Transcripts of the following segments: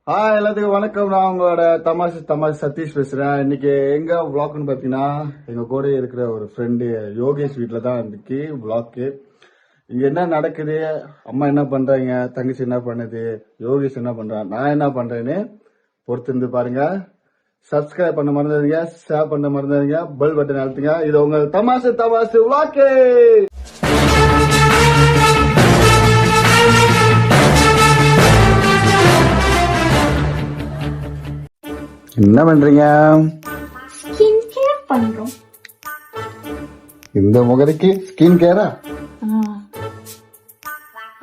எல்லாத்துக்கும் வணக்கம். நான் உங்களோட தமாஷ் சதீஷ் பேசுறேன். இன்னைக்கு எங்க விளாக்னு பாத்தீங்கன்னா எங்க கூட இருக்கிற ஒரு ஃப்ரெண்டு யோகேஷ் வீட்டுல தான் இன்னைக்கு விளாக்கு. இங்க என்ன நடக்குது, அம்மா என்ன பண்றாங்க, தங்கச்சி என்ன பண்ணுது, யோகேஷ் என்ன பண்றான், நான் என்ன பண்றேன்னு பொறுத்து இருந்து பாருங்க. சப்ஸ்கிரைப் பண்ண மறந்துடுங்க, ஷேர் பண்ண மறந்துடுங்க, பெல் பட்டன் அழுத்துங்க. இது உங்க தமாஷ் விளாக்கு. என்ன பண்றீங்க? ஸ்கின் கேர் பண்றோம். இந்த முகரைக்கு ஸ்கின் கேரா?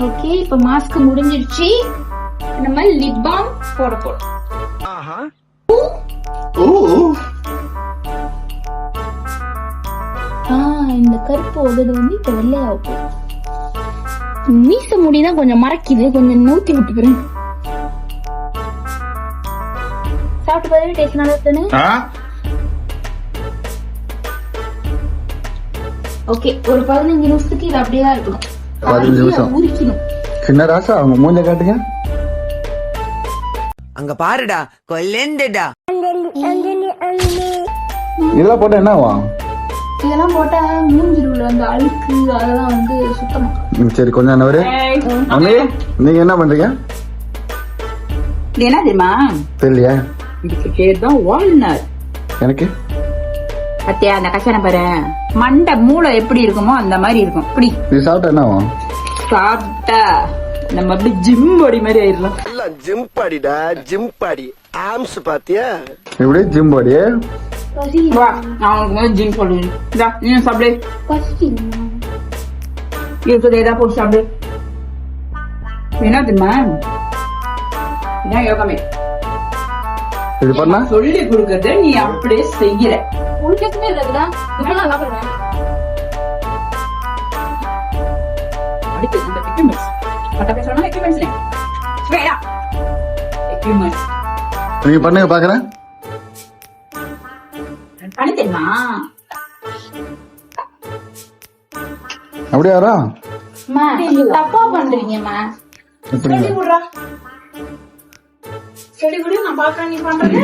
ஓகே, இப்ப மாஸ்க் முடிஞ்சிருச்சு. நம்ம லிப் பாம் போட போறோம். இந்த கருப்பு உதடு வந்து இப்ப வெள்ளையாகும். மீச முடிதான் கொஞ்சம் மறைக்குது, கொஞ்சம் நூத்தி விட்டுக்கிறேன். சாப்பிட்டு பாரு, டேஸ்ட் நல்லா இருக்குன்னு. ஓகே, ஒரு 15 நிமிஷத்துக்கு இது அப்படியே தான் இருக்கணும். 15 நிமிஷம் உரிக்கணும். சின்ன ராசா, அவங்க மூஞ்ச காட்டுங்க. அங்க பாருடா, கொல்லண்டடா. இதெல்லாம் போட்டா என்ன ஆகும்? இதெல்லாம் போட்டா மூஞ்சில் உள்ள அந்த அழுக்கு அதெல்லாம் வந்து சுத்தமா. சரி, கொஞ்சம் நவரு. அண்ணே, நீங்க என்ன பண்றீங்க? இது என்ன தெரியுமா? தெரியலையா? இதுக்கு பேர் தான் வால்நட். எனக்கு அத்தியா அந்த கஷாயம் பாரு, மண்டை மூளை எப்படி இருக்குமோ அந்த மாதிரி இருக்கும். இப்படி இது சாப்பிட்டா என்ன ஆகும்? சாப்பிட்டா நம்ம அப்படி ஜிம் பாடி மாதிரி ஆயிடலாம். ஜிம் பாடிடா, ஜிம் பாடி. ஆம்ஸ் பாத்தியா? இப்படி ஜிம் பாடி. வா, நான் உனக்கு முதல்ல ஜிம் சொல்லுவேன். நீ சாப்பிடு. இருக்குது ஏதா போட்டு சாப்பிடு. என்ன தெரியுமா? என்ன யோகமே இது பண்ணா சொல்லி கொடுக்கறத நீ அப்படியே செய்யற. உனக்குமே இருக்குதா? இப்பெல்லாம் நல்லா பண்ணுவேன். அடுத்து இந்த எக்யூப்மெண்ட்ஸ் பட்ட பேசணும். எக்யூப்மெண்ட்ஸ் வேடா, எக்யூப்மெண்ட்ஸ் நீங்க பண்ணுங்க பாக்குறேன். அனுத்தேமா அப்படியே வரா? தப்பா பண்றீங்கம்மா. இப்படி விடுறா, செடி விடு, நான் பாக்குறேன் நீ பண்றது.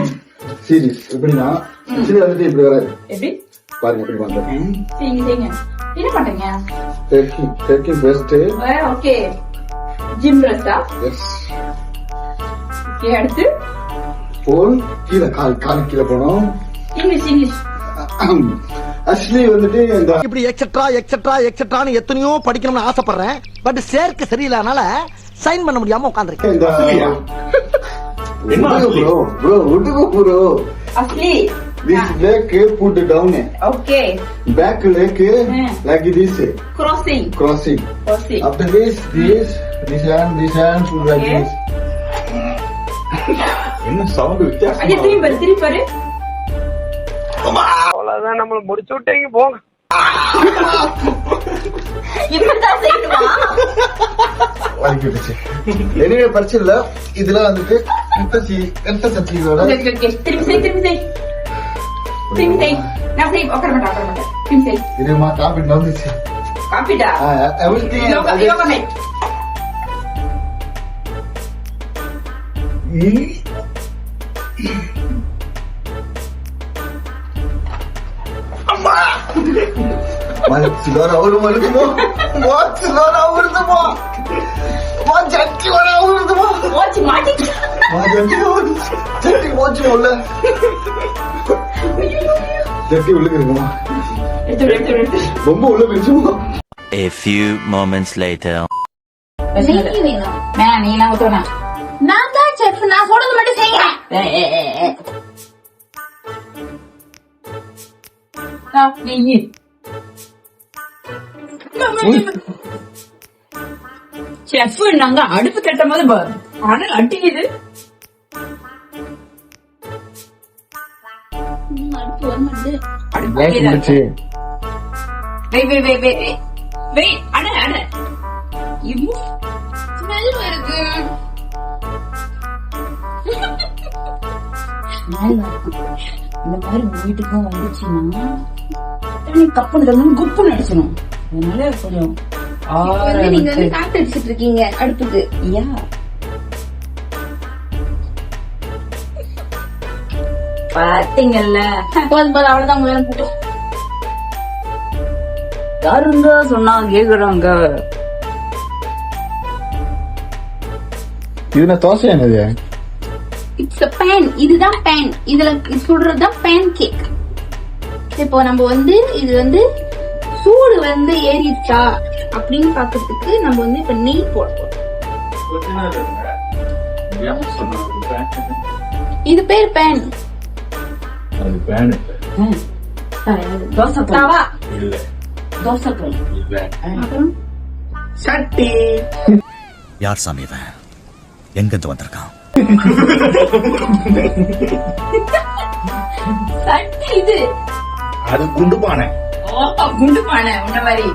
சீரியஸ் இப்படின்னா சரி, வந்துட்டு இப்படி வராது. எப்படி பாருங்க எப்படி பண்றேன். செய்யுங்க செய்யுங்க. என்ன பண்றீங்க? தெற்கு பெஸ்ட். ஓகே, ஜிம் ட்ரெஸ்ஸா? எஸ். ஓகே, அடுத்து போல் கீழே கால் கீழே போனோம். இங்கிலீஷ் ஆக்சுவலி வந்துட்டு இந்த இப்படி எக்ஸெட்ரா எக்ஸெட்ரா எக்ஸெட்ரான்னு எத்தனையோ படிக்கணும்னு ஆசைப்படுறேன். பட் சேர்க்க சரியில்லாதனால சைன் பண்ண முடியாம உட்காந்துருக்கேன். bro. அஸ்லி This leg put down. Okay, Back leg like this. crossing. After this hand put like Okay. this. என்ன சவுண்ட் வித்தியாசம்? அங்க திருப்பி பாரு. அவ்வளவுதான், நம்மள முடிச்சு விட்டீங்க போங்க. இப்படிதான் செய்யணுமா? எனவே பிரச்சனை இல்ல. இதுல வந்துட்டு ரத்த சக்தியோட திருப்பி செய். நான் செய். உட்கார மாட்டேன். திருப்பி செய். இதுமா காப்பி வந்துச்சு. காப்பிட்டா எவ்ரிதிங் யோகமே. சிலர் அவரு வருதுமோ, சிலர் அவருதுமோ, ஜட்டி வர அவருதுமோ, வாட்ச் மாட்டிட்டு ஜட்டி வாட்ச் உள்ள ஜட்டி உள்ளுக்குமா, எடுத்து ரொம்ப உள்ள போயிடுச்சுமா. A few moments later. நெய் வேணும். நீ நான் ஊத்துறேன். நான் தான் செஃப், நான் சொல்றது மட்டும் செய்யுங்க. நெய் செஃப் நாங்க அடுப்பு கட்டும் போது பாரு அனல் அட்டிக்குது. அடுத்து வர மாட்டேது. வெய் அட ஸ்மெல் வருது. இந்த மாதிரி வீட்டுக்கும் வந்துச்சுன்னா தண்ணி கப்புன்னு குப்புன்னு அடிச்சணும். அதனால கொஞ்சம் வந்து நீங்க வந்து காத்து அடிச்சிட்டு இருக்கீங்க அடுப்புக்கு. யா பாத்தீங்கல்ல, போதும் போதும் அவ்வளவுதான் உங்க வேலை போட்டோம். யாருங்க சொன்னா கேக்குறாங்க. இது என்ன தோசை என்னது? It's a pan. இதுதான் பேன். இதுல சுடுறதுதான் பேன் கேக். இப்போ நம்ம வந்து இது வந்து சூடு வந்து ஏறிடுச்சா அப்படின்னு பாக்கிறதுக்கு நம்ம வந்து இப்ப நெய் போடுவோம். இது பேர் பேன். தோசை தவா. தோசை அப்புறம் சட்டி. யார் சாமி இவன்? எங்கிருந்து வந்திருக்கான்? சட்டி. இது அது குண்டு பானை. குண்டு பானை உன்ன மாதிரி.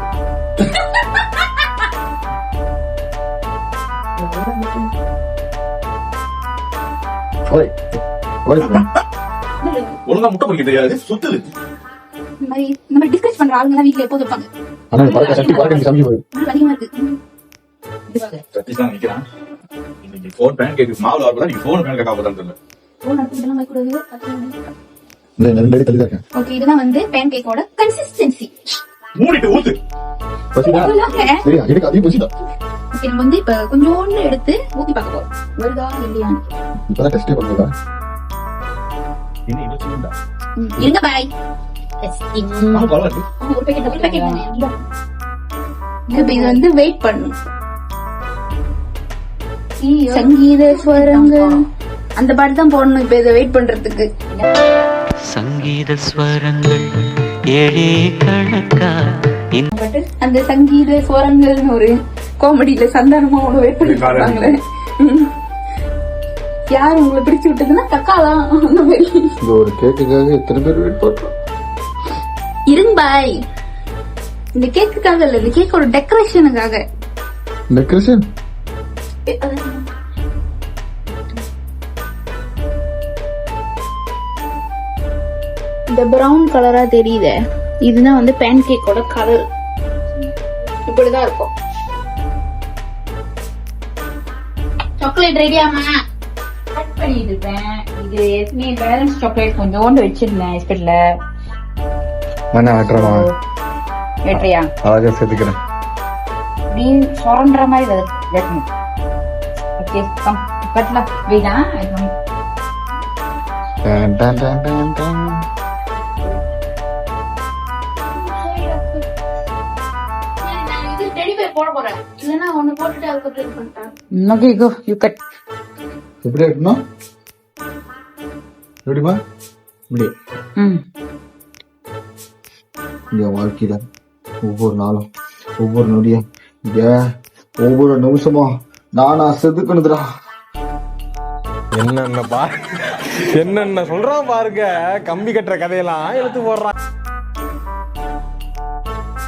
ஓய் ஓய். ஒழுங்கா முட்டை பொறிக்க தெரியாது, சுத்துது. இந்த மாதிரி டிஸ்கஸ் பண்ற ஆளுங்க தான் வீட்டுல எப்போது இருப்பாங்க. ஆனா பறக்க சட்டி பறக்க சமைச்சு போய் இது அதிகமா இருக்கு. சத்தீஷ் தான் நிக்கிறான். இன்னைக்கு 4 பேன் கேக்கு மாவுல வரப்பதான் நீங்க 4 பேன் கேக்கா போதான் தெரியல. போன் எடுத்துலாம் வைக்கூடாது. இந்த ரெண்டு தள்ளி இருக்கேன். ஓகே, இதுதான் வந்து பேன் கேக்கோட கன்சிஸ்டன்சி. மூடிட்டு ஊத்து. பசிதா? சரியா எனக்கு அதிகம் பசிதா. ஓகே, நம்ம வந்து இப்ப கொஞ்சோண்டு எடுத்து ஊத்தி பார்க்க போறோம். வருதா இல்லையான்னு. இப்பதான் டெஸ்டே பண்ணுதா? இன்னும் இது சின்னதா. இருங்க பாய். டெஸ்டிங். பரவாயில்ல. ஒரு பேக்கெட் இப்ப இது வந்து வெயிட் பண்ணணும். சங்கீத ஸ்வரங்கள் அந்த பாட்டு தான் போடணும் இப்ப இதை வெயிட் பண்றதுக்கு. சங்கீத ஸ்வரங்கள் ஏழே கணக்கா அந்த சங்கீத ஸ்வரங்கள்னு ஒரு காமெடியில சந்தானமா ஒண்ணு வெயிட் பண்ணிருப்பாங்களே. யார் உங்களை பிடிச்சு விட்டதுன்னா கக்காதான். அந்த மாதிரி இந்த ஒரு கேக்குக்காக எத்தனை பேர் வெயிட் பண்றோம். இருங்க பாய். இந்த கேக்குக்காக இல்ல, இந்த கேக்கோட டெக்கரேஷனுக்காக. டெக்கரேஷன் இந்த பிரவுன் கலரா தெரியுதே, இதுதான் வந்து பேன் கேக்கோட கலர். இப்படிதான் இருக்கும். சாக்லேட் ரெடியாமா? கட் பண்ணிட்டு இருப்பேன். இது ஏற்கனவே பேலன்ஸ் சாக்லேட் கொஞ்சோண்டு வச்சிருந்தேன் ஹாஸ்பிட்டல்ல. மண்ணா வெட்டுறமா? வெட்டுறியா? அழகா சேர்த்துக்கிறேன். இப்படி சுரண்டுற மாதிரி வெட்டணும். ஓகே, கம் கட்டலாம். வெயிடா டன் டன் டன் டன் டன். போட போறேன். இல்லன்னா ஒண்ணு போட்டுட்டு அதுக்கப்புறம் இது பண்ணிட்டேன். Okay, go you cut. எப்படி இருக்கணும்? எப்படிமா? இப்படி இந்த வாழ்க்கையில ஒவ்வொரு நாளும் ஒவ்வொரு நொடியும் ஒவ்வொரு நிமிஷமும் நானா செதுக்கணுதுடா. என்னென்ன சொல்றான் பாருங்க. கம்பி கட்டுற கதையெல்லாம் எடுத்து போடுறான்.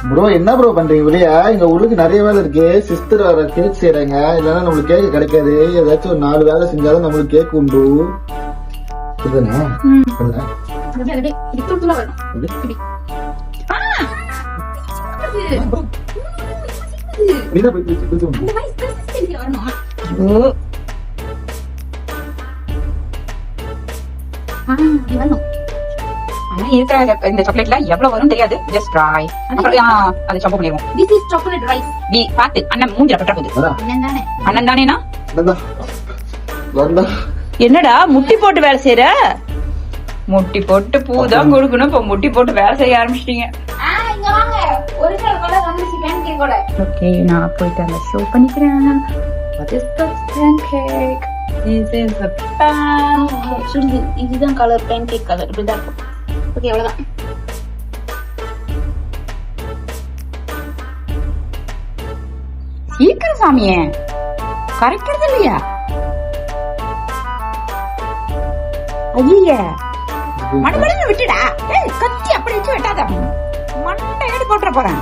ப்ரோ என்ன ப்ரோ பண்றீங்க வெளியா? இங்க உள்ளுக்கு நிறைய வேலை இருக்கு. சிஸ்டர் வர கேக் செய்யறாங்க. இல்லன்னா நம்மளுக்கு கேக் கிடைக்காது. ஏதாச்சும் ஒரு 4 வேலை செஞ்சாலும் நம்மளுக்கு கேக் உண்டு. இதுதானே? ஆனா இருக்கிற இந்த சாக்லேட்ல எவ்வளவு வரும் தெரியாது. Just try. அப்புறம் அது சம்பவம் பண்ணிடுவோம். This is chocolate rice. நீ பாத்து அண்ணன் மூஞ்சில பட்ட போகுது. என்னதானே? அண்ணன் தானேனா? வரண்டா. என்னடா முட்டி போட்டு வேலை செய்யற? முட்டி போட்டு பூதான் கொடுக்கணும். இப்ப முட்டி போட்டு வேலை செய்ய ஆரம்பிச்சிட்டீங்க. இங்க வாங்க. ஒரிஜினல் கலர் வந்துச்சு பேன் கேக்கோட. ஓகே, நான் போயிட்டு அந்த ஷோ பண்ணிக்கிறேன். What is the pancake? This is the pan. Actually, இதுதான் கலர் பேன் கேக் கலர். இப்படிதான் இருக்கும். ஓகே, அவ்வளவுதான். சீக்கிரம் சாமியே, கரைக்கிறது இல்லையா? ஐயா மடமடன்னு விட்டுடா. கத்தி அப்படி வச்சு வெட்டாத. மண்டை ஏடு போட்டுற போறேன்.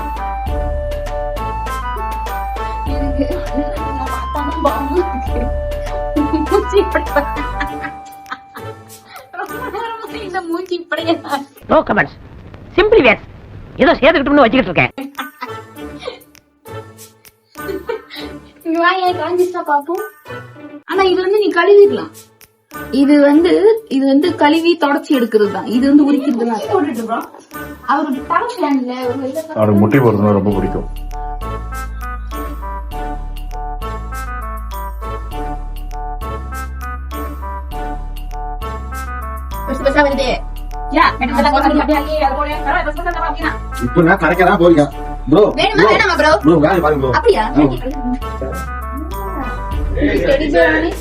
No comments. சிம்பிளி வேர். ஏதோ சேர்த்துக்கிட்டோம்னு வச்சுக்கிட்டு இருக்கேன். இங்க வாங்க, காஞ்சிஸ்டா பாப்போம். ஆனா இது வந்து நீ கழுவிடலாம். இது வந்து கழுவி தொடச்சி எடுக்கிறது தான். இது வந்து உரிக்கிறது தான். அவருக்கு டாப்ல அவருக்கு முட்டை போடுறது ரொம்ப பிடிக்கும். வருது. இப்ப நான் கரைக்கதான் போறீங்க ப்ரோ. வேணுமா ப்ரோ? ப்ரோ வேலை பாருங்க ப்ரோ. அப்படியா?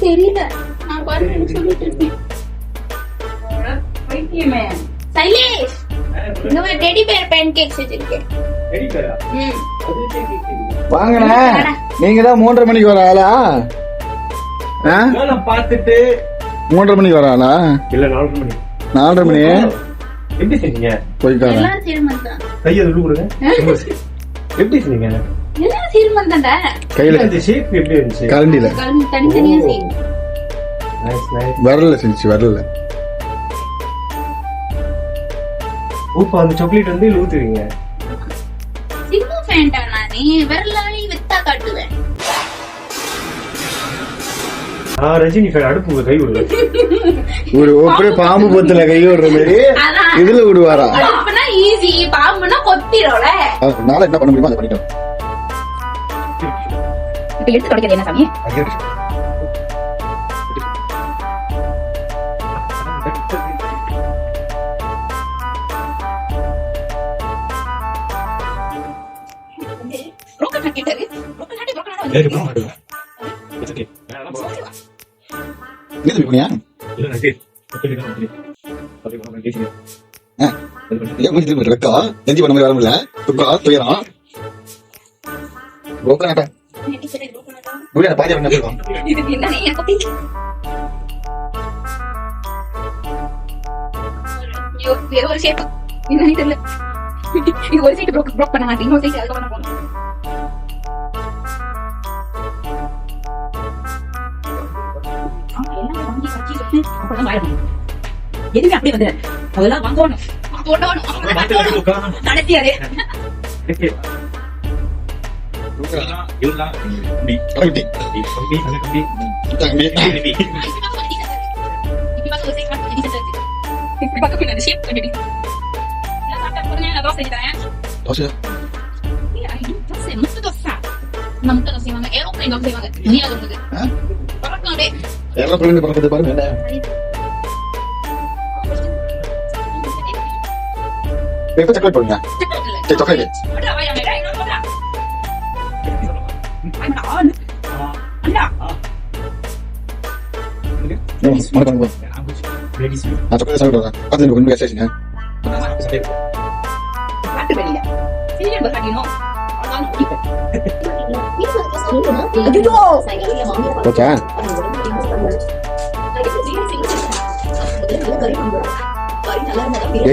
தெரியல. நான் பாருங்க சொல்லிட்டு இருக்கேன். சைலேஷ், இந்த மாதிரி டெடி பேர் பேன் கேக்ஸ் வச்சிருக்கேன். வாங்கண்ணே, நீங்க தான் 3:30 மணிக்கு வர ஆளா? பாத்துட்டு 3:30 மணிக்கு வர ஆளா? இல்ல 4 மணி. 4:30 மணி எப்படி செஞ்சீங்க? போய்க்காரன் எல்லாரும் சீர்மன் தான். கையை உள்ள கொடுங்க. எப்படி செஞ்சீங்க? எல்லாரும் சீர்மன் தான்டா. கையில இந்த ஷேப் எப்படி இருந்துச்சு? கரண்டில தனித்தனியா செய்யணும். Nice nice. வரல செஞ்சு வரல. உப்பு அந்த சாக்லேட் வந்து ஊத்துவீங்க. சின்ன ஃபேன்டா நானே வரலாளி வித்தா காட்டுவேன். ரஜினி ஃபேன் அடுப்பு கை விடுங்க. ஒரு ஒப்பரே பாம்பு பத்துல கை விடுற மாதிரி இதுல விடுவாரா? அப்பனா ஈஸி, பாம்புனா கொத்திரோல. நாளை என்ன பண்ண முடியுமோ அதை பண்ணிட்டோம். இப்ப எடுத்து தொடக்கிறது என்ன சாமி? ஒரு ஷேப் இது தெரியல. இது ஒரு சைடு ப்ரோக் பண்ண மாட்டேன். இன்னொரு சைடு அதுக்கு பண்ண போறோம். எதுவுமே அப்படியே வந்து அதெல்லாம் வாங்கணும் கடைசி அது சாக்லேட் போடுங்க. சாக்லேட்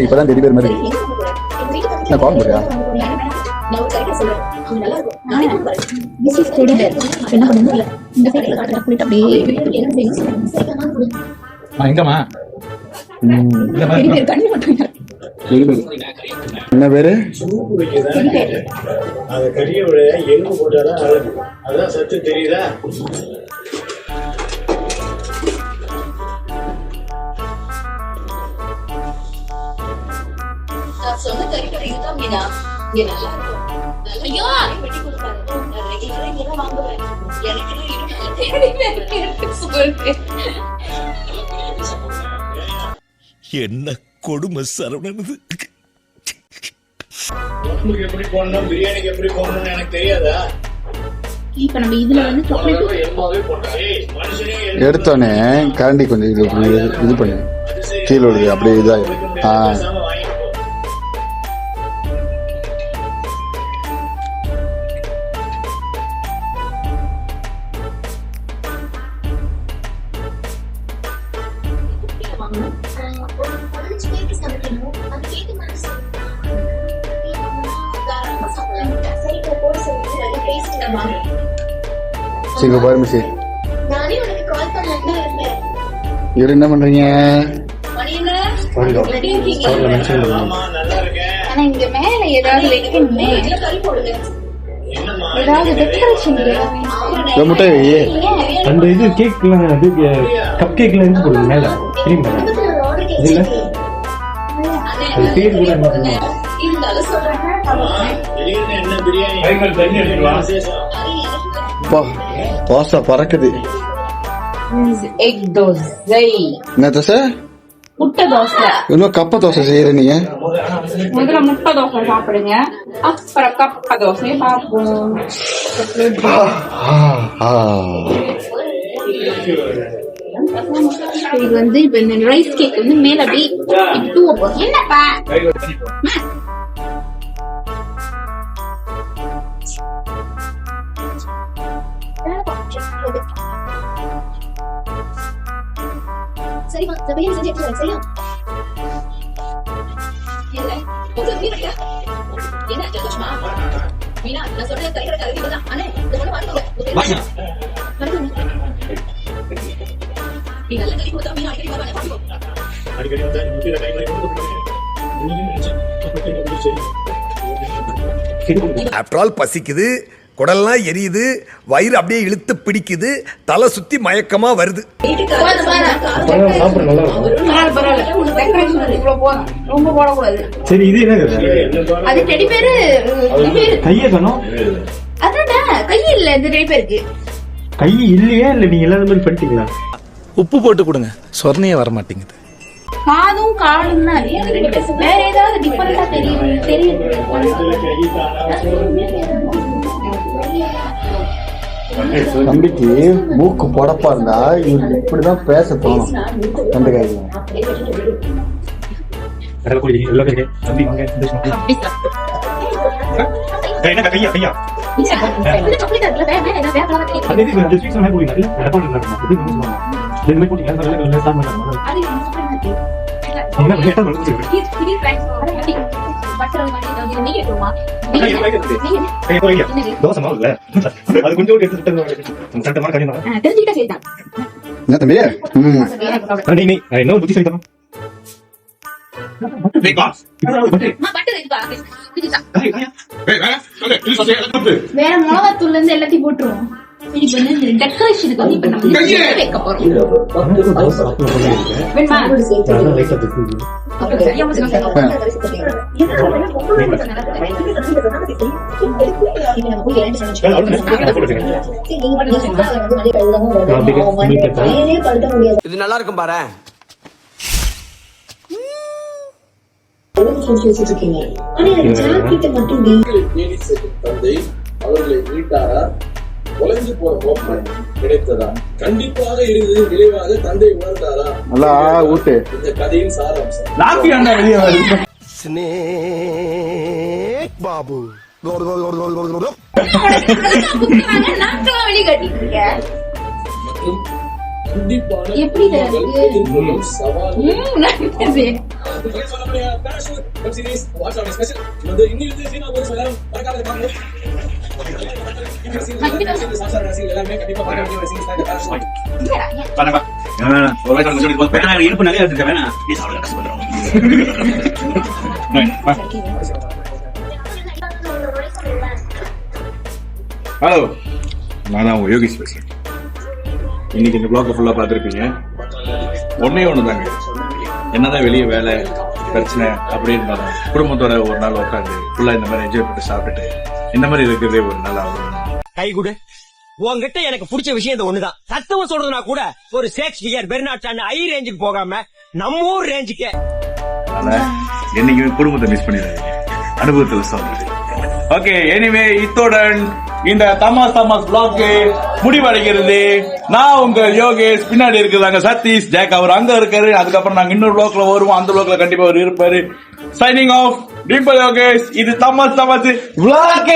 இப்பதான் டெடி பேர் மாதிரி என்ன பாவம் போறியா? எங்கம்மா என்ன பேரு? எலும்பு போட்டாதான் அதான் சத்து தெரியுதா? சொந்த கறிக்கடை இதுதான் மீனா. இங்க நல்லா இருக்கும். ஐயோ வெட்டி கொடுத்தாரு. நான் ரெகுலரா இங்க தான் வாங்குவேன். எனக்கு என்ன கொடுமை சரவணனது. எப்படி போடணும், பிரியாணிக்கு எப்படி போடணும்னு எனக்கு தெரியாதா? இப்ப நம்ம இதுல வந்து சாக்லேட் எடுத்தோடனே கரண்டி கொஞ்சம் இது பண்ணு, கீழே விடுது அப்படியே இதாயிடும். சரி பாருங்க சரி. இவரு என்ன பண்றீங்க? ஆனா இங்க மேல ஏதாவது வைக்கணுமே. ஏதாவது டெக்கரேஷன் இந்த முட்டை வை. அந்த இது கேக்லாம் அது கப் கேக்ல இருந்து போடுங்க மேல கிரீம் இல்ல அது பேர் கூட என்ன பா தோசை பறக்குது. எக் தோசை. என்ன தோசை? முட்டை தோசை. இன்னும் கப்ப தோசை செய்யற நீங்க? முதல்ல முட்டை தோசை சாப்பிடுங்க, அப்புறம் கப்ப தோசை சாப்பிடுவோம். இது வந்து இப்ப இந்த ரைஸ் கேக் வந்து மேல அப்படியே தூவ போறோம். என்னப்பா சரிமா சபையை செஞ்சு சரியா என்ன ஜோஷ்மா மீனா நான் சொல்றேன் கை கரெக்டா இருக்கு தான் அண்ணே இந்த பொண்ணு பாருங்க நீ நல்ல கறி கொடுத்தா மீனா அடிக்கடி பாருங்க அடிக்கடி வந்தா முட்டில கை கறி கொடுத்து ஆஃப்டர் ஆல் பசிக்குது, குடல்லாம் எரியுது, வயிறு அப்படியே இழுத்து பிடிக்குது, தலை சுத்தி மயக்கமா வருது. ரொம்ப போடக்கூடாது. சரி இது என்ன அது டெடி பேரு கையே காணோம். அதான் கை இல்ல இந்த டெடி பேருக்கு. கை இல்லையா இல்ல நீங்க எல்லாரும் மாதிரி பண்ணிட்டீங்களா? உப்பு போட்டு கொடுங்க, சொர்ணையே வர மாட்டேங்குது. காதும் காலும் தான் இருக்கு. வேற ஏதாவது டிஃபரெண்டா தெரியும். தம்பிக்கு மூக்கு பொடப்பா இருந்தா இவருக்கு இப்படிதான் பேச தோணும். கண்டுக்காதீங்க. என்ன தம்பி? புத்தி சொல்லித்தரோம். வேற மிளகாத்தூள்ல இருந்து எல்லாத்தையும் போட்டுருவோம். இன்னைக்கு வந்து டெக்கரேஷனுக்கு வந்து இப்ப நம்ம வைக்க போறோம். இது நல்லா இருக்கும் பாரு. அவர்களை மீட்டாரா? ஒளிஞ்சு போன கோப்பம் கிடைத்ததா? கண்டிப்பாக இருந்தது விளைவாக தந்தை உணர்ந்தாரா? நல்லா ஊட்டு. இந்த கதையின் சாராம்சம். பாபு வெளி கட்டிட்டு எப்படி இருப்பு நிறைய இருக்கு. ஹலோ, நான் தான் உங்க யோகேஷ் பேசுறேன். இன்னைக்கு இந்த பிளாக் ஃபுல்லா பாத்துருப்பீங்க. ஒன்னே ஒண்ணுதாங்க, என்னதான் வெளியே வேலை பிரச்சனை அப்படி இருந்தாலும் குடும்பத்தோட ஒரு நாள் உட்காந்து ஃபுல்லா இந்த மாதிரி என்ஜாய் பண்ணி சாப்பிட்டுட்டு இந்த மாதிரி இருக்கிறதே ஒரு நல்லா கை கொடு. உங்ககிட்ட எனக்கு பிடிச்ச விஷயம் இது ஒண்ணுதான். சத்தமா சொல்றதுனா கூட ஒரு ஷேக்ஸ்பியர் பெர்னாட் ஐ ரேஞ்சுக்கு போகாம நம்ம ஊர் ரேஞ்சுக்கு. என்னைக்குமே குடும்பத்தை மிஸ் பண்ணிடுறாங்க, அனுபவத்துல சொல்றது. ஓகே, எனிவே இத்துடன் இந்த தமாஸ் பிளாக் முடிவடைகிறது. நான் உங்க யோகேஷ், பின்னாடி இருக்கிறாங்க சதீஷ், ஜாக் அவர் அங்க இருக்காரு. அதுக்கப்புறம் நாங்க இன்னொரு பிளாக்ல வருவோம், அந்த பிளாக்ல கண்டிப்பா அவர் இருப்பாரு. Signing off, Dimple Yogesh. இது தமாஸ் பிளாக்.